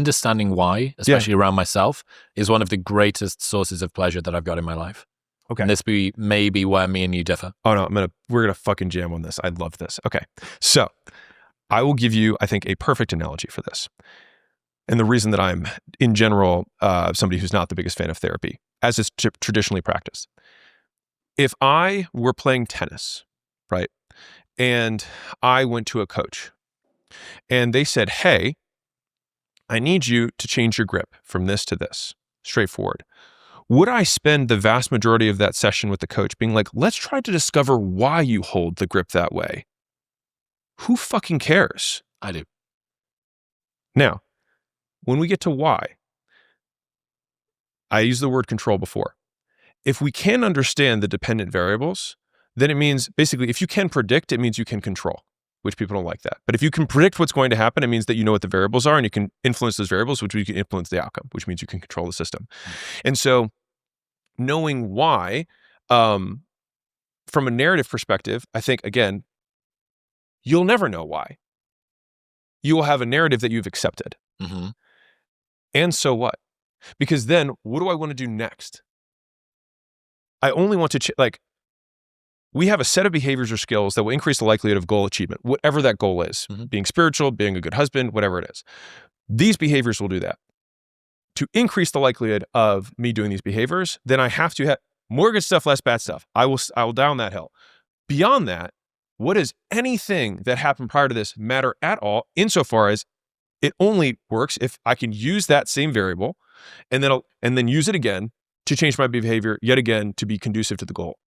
understanding why, especially around myself, is one of the greatest sources of pleasure that I've got in my life. Okay. And this may be where me and you differ. Oh no, we're gonna fucking jam on this. I love this. Okay. So I will give you, I think, a perfect analogy for this. And the reason that I'm, in general, somebody who's not the biggest fan of therapy, as is traditionally practiced. If I were playing tennis, right, and I went to a coach, and they said, hey, I need you to change your grip from this to this, straightforward. Would I spend the vast majority of that session with the coach being like, let's try to discover why you hold the grip that way? Who fucking cares? I do. Now, when we get to why, I used the word control before. If we can understand the dependent variables, then it means basically if you can predict, it means you can control, which people don't like that. But if you can predict what's going to happen, it means that you know what the variables are and you can influence those variables, which means you can influence the outcome, which means you can control the system. And so knowing why, from a narrative perspective, I think, again, you'll never know why. You will have a narrative that you've accepted. Mm-hmm. And so what? Because then what do I want to do next? I only want to, we have a set of behaviors or skills that will increase the likelihood of goal achievement, whatever that goal is, being spiritual, being a good husband, whatever it is. These behaviors will do that. To increase the likelihood of me doing these behaviors, then I have to have more good stuff, less bad stuff. I will down that hill. Beyond that, what does anything that happened prior to this matter at all, insofar as it only works if I can use that same variable and then use it again to change my behavior yet again to be conducive to the goal.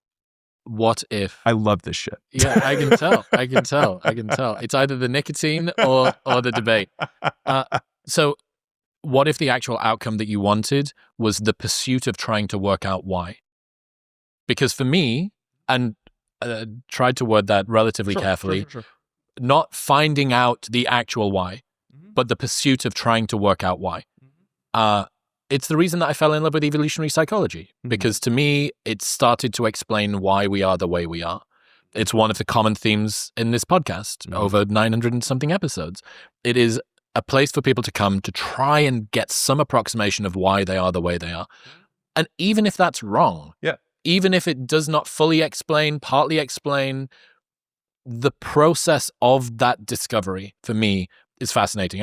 What if? I love this shit. Yeah, I can tell. I can tell. It's either the nicotine or the debate. So what if the actual outcome that you wanted was the pursuit of trying to work out why? Because for me, and tried to word that relatively carefully, Sure. not finding out the actual why, but the pursuit of trying to work out why. It's the reason that I fell in love with evolutionary psychology, because to me, it started to explain why we are the way we are. It's one of the common themes in this podcast, over 900 and something episodes. It is a place for people to come to try and get some approximation of why they are the way they are. And even if that's wrong, even if it does not fully explain, partly explain, the process of that discovery, for me, is fascinating.